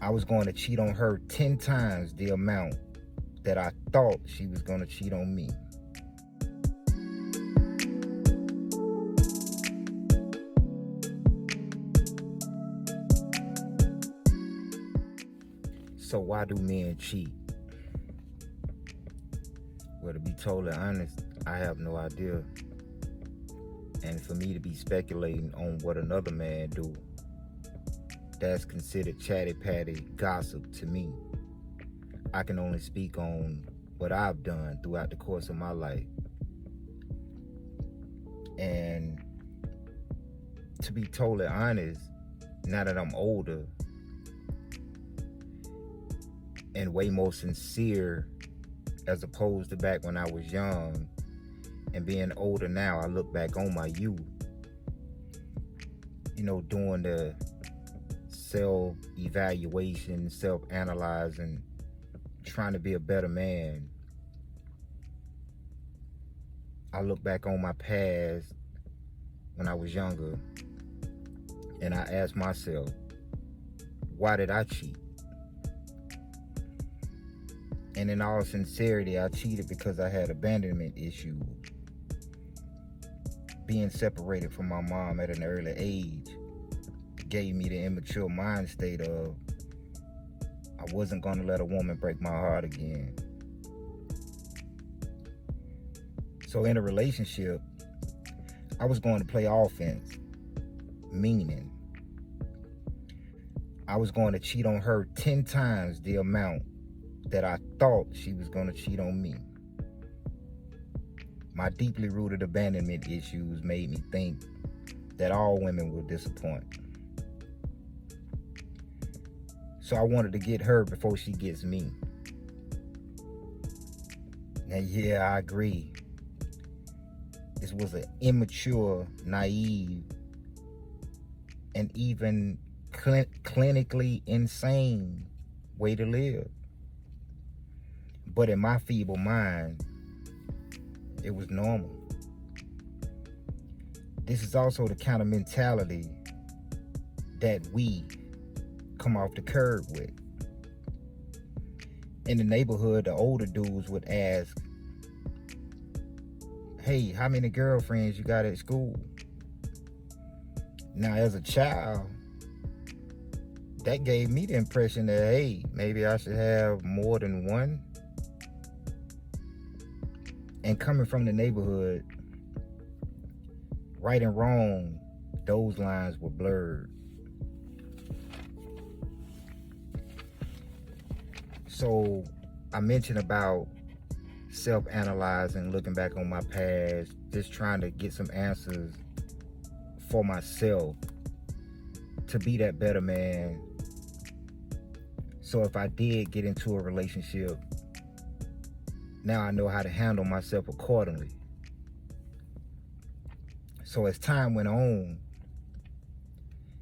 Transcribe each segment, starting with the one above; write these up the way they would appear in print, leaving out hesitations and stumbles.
I was going to cheat on her 10 times the amount that I thought she was going to cheat on me. So why do men cheat? Well, to be totally honest, I have no idea. And for me to be speculating on what another man do, that's considered chatty-patty gossip to me. I can only speak on what I've done throughout the course of my life. And to be totally honest, now that I'm older and way more sincere as opposed to back when I was young, and being older now, I look back on my youth, doing the self-evaluation, self-analyzing, trying to be a better man. I look back on my past when I was younger, and I ask myself, why did I cheat? And in all sincerity, I cheated because I had abandonment issues. Being separated from my mom at an early age gave me the immature mind state of I wasn't going to let a woman break my heart again. So in a relationship, I was going to play offense, meaning I was going to cheat on her 10 times the amount that I thought she was going to cheat on me. My deeply rooted abandonment issues made me think that all women will disappoint. So I wanted to get her before she gets me. Now, yeah, I agree. This was an immature, naive, and even clinically insane way to live. But in my feeble mind, it was normal. This is also the kind of mentality that we come off the curb with. In the neighborhood, the older dudes would ask, hey, how many girlfriends you got at school? Now, as a child, that gave me the impression that, hey, maybe I should have more than one. And coming from the neighborhood, right and wrong, those lines were blurred. So I mentioned about self-analyzing, looking back on my past, just trying to get some answers for myself to be that better man. So if I did get into a relationship, now I know how to handle myself accordingly. So as time went on,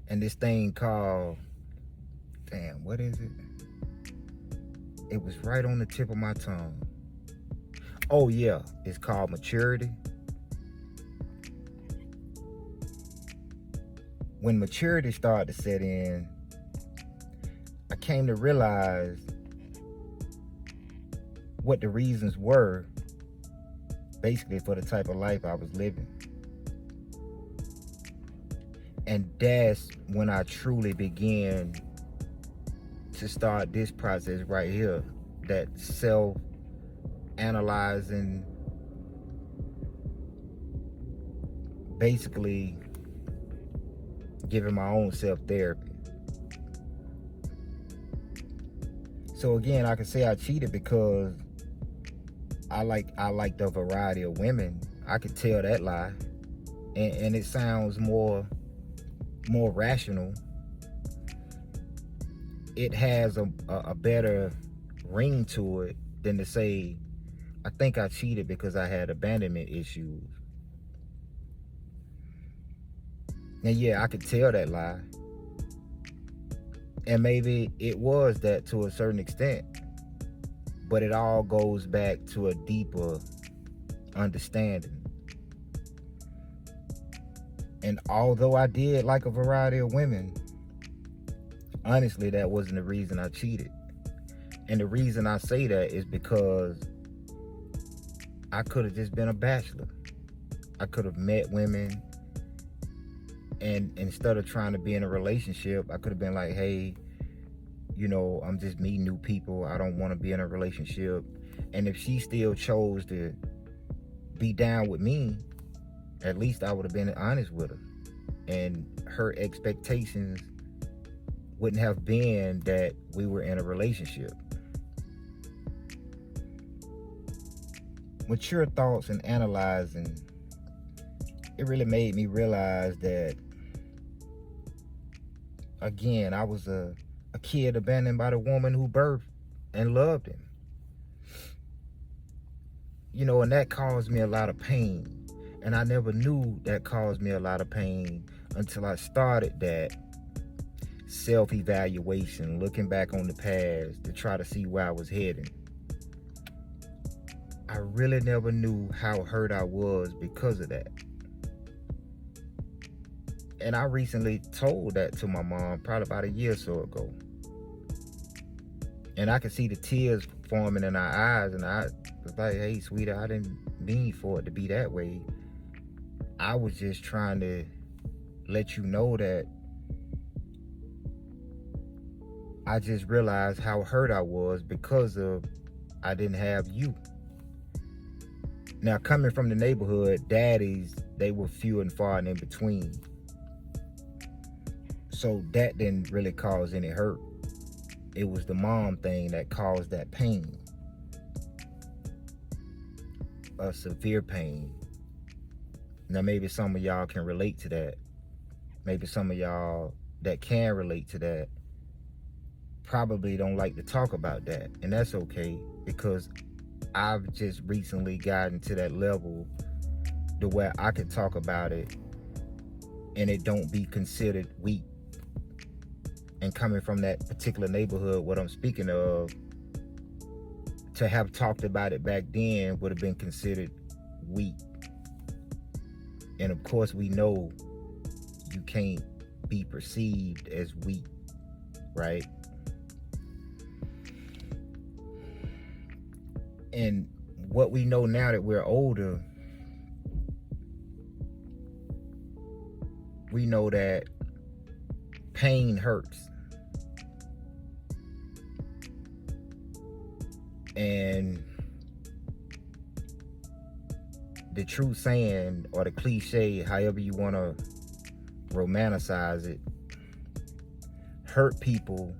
and this thing called, what is it? It was right on the tip of my tongue. Oh yeah, it's called maturity. When maturity started to set in, I came to realize what the reasons were, basically, for the type of life I was living. And that's when I truly began to start this process right here, that self-analyzing, basically giving my own self-therapy. So again, I can say I cheated because I liked a variety of women. I could tell that lie, and it sounds more rational. It has a better ring to it than to say, I think I cheated because I had abandonment issues. And yeah, I could tell that lie. And maybe it was that to a certain extent. But it all goes back to a deeper understanding. And although I did like a variety of women, honestly, that wasn't the reason I cheated. And the reason I say that is because I could have just been a bachelor. I could have met women, and instead of trying to be in a relationship, I could have been like, hey, I'm just meeting new people. I don't want to be in a relationship. And if she still chose to be down with me, at least I would have been honest with her. And her expectations wouldn't have been that we were in a relationship. Mature thoughts and analyzing, it really made me realize that, again, I was a kid abandoned by the woman who birthed and loved him. And that caused me a lot of pain. And I never knew that caused me a lot of pain until I started that self-evaluation, looking back on the past to try to see where I was heading. I really never knew how hurt I was because of that. And I recently told that to my mom, probably about a year or so ago. And I could see the tears forming in our eyes, and I was like, hey, sweetheart, I didn't mean for it to be that way. I was just trying to let you know that I just realized how hurt I was because of I didn't have you. Now, coming from the neighborhood, daddies, they were few and far and in between. So that didn't really cause any hurt. It was the mom thing that caused that pain. A severe pain. Now, maybe some of y'all can relate to that. Maybe some of y'all that can relate to that probably don't like to talk about that. And that's okay, because I've just recently gotten to that level to where I could talk about it and it don't be considered weak. And coming from that particular neighborhood, what I'm speaking of, to have talked about it back then would have been considered weak. And of course, we know you can't be perceived as weak, right? And what we know now that we're older, we know that pain hurts. And the true saying, or the cliche, however you want to romanticize it, hurt people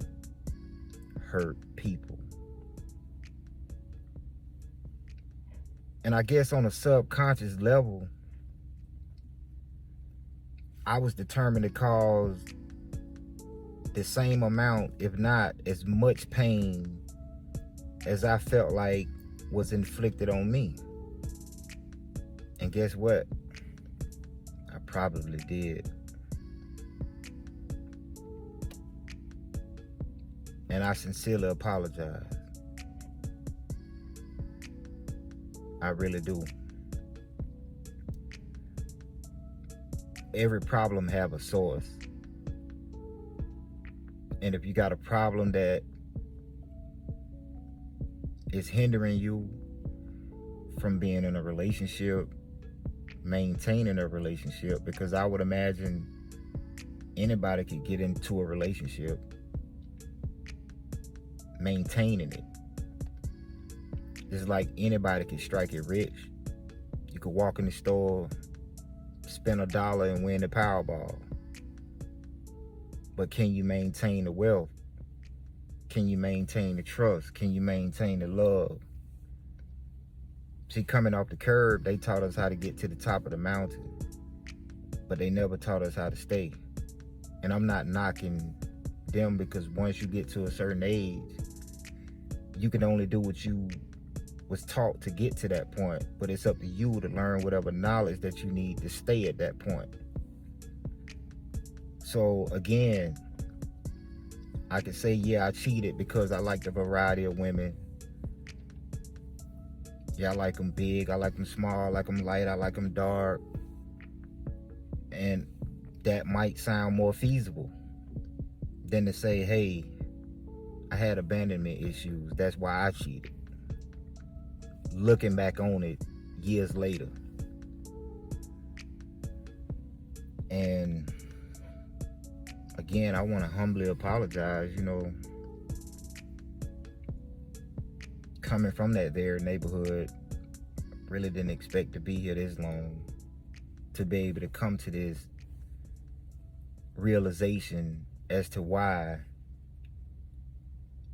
hurt people. And I guess on a subconscious level, I was determined to cause the same amount, if not as much pain as I felt like was inflicted on me. And guess what? I probably did. And I sincerely apologize. I really do. Every problem have a source. And if you got a problem that is hindering you from being in a relationship, maintaining a relationship, because I would imagine anybody could get into a relationship, maintaining it. Just like anybody can strike it rich. You could walk in the store, spend $1 and win the Powerball. But can you maintain the wealth? Can you maintain the trust? Can you maintain the love? See, coming off the curb, they taught us how to get to the top of the mountain, but they never taught us how to stay. And I'm not knocking them, because once you get to a certain age, you can only do what you was taught to get to that point, but it's up to you to learn whatever knowledge that you need to stay at that point. So again, I could say, yeah, I cheated because I like the variety of women. Yeah, I like them big, I like them small, I like them light, I like them dark. And that might sound more feasible than to say, hey, I had abandonment issues, that's why I cheated. Looking back on it years later. And again, I want to humbly apologize, coming from that very neighborhood. Really didn't expect to be here this long, to be able to come to this realization as to why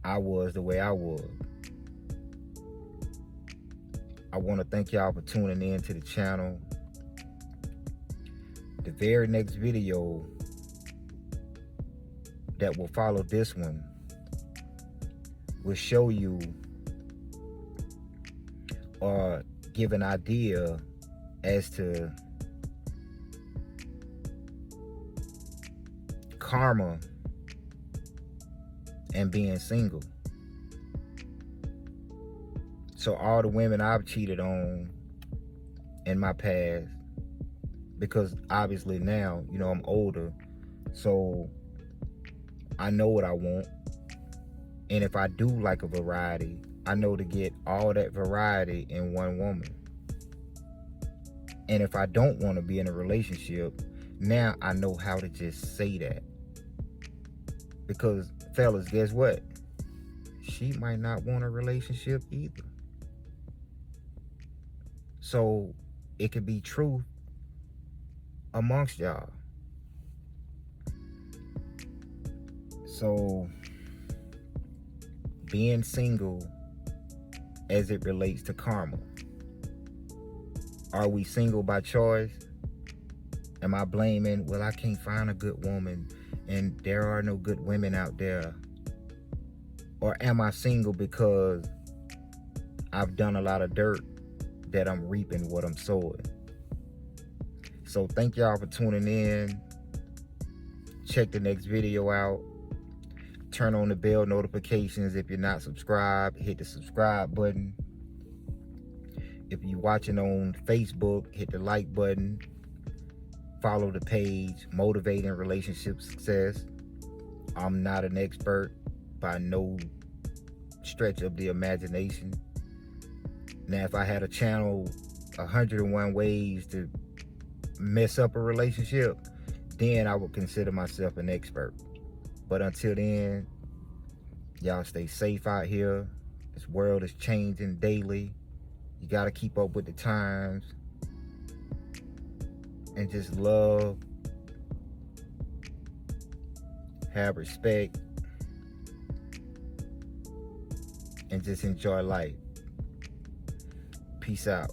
I was the way I was. I want to thank y'all for tuning in to the channel. The very next video that will follow this one will show you or give an idea as to karma and being single. So all the women I've cheated on in my past, because obviously now, I'm older, so I know what I want. And if I do like a variety, I know to get all that variety in one woman. And if I don't want to be in a relationship, now I know how to just say that. Because fellas, guess what? She might not want a relationship either. So it could be truth amongst y'all. So being single as it relates to karma. Are we single by choice? Am I blaming, well, I can't find a good woman and there are no good women out there? Or am I single because I've done a lot of dirt that I'm reaping what I'm sowing? So thank y'all for tuning in. Check the next video out. Turn on the bell notifications. If you're not subscribed, hit the subscribe button. If you're watching on Facebook, hit the like button. Follow the page, Motivating Relationship Success. I'm not an expert by no stretch of the imagination. Now, if I had a channel 101 ways to mess up a relationship, then I would consider myself an expert. But until then, y'all stay safe out here. This world is changing daily. You got to keep up with the times. And just love. Have respect. And just enjoy life. Peace out.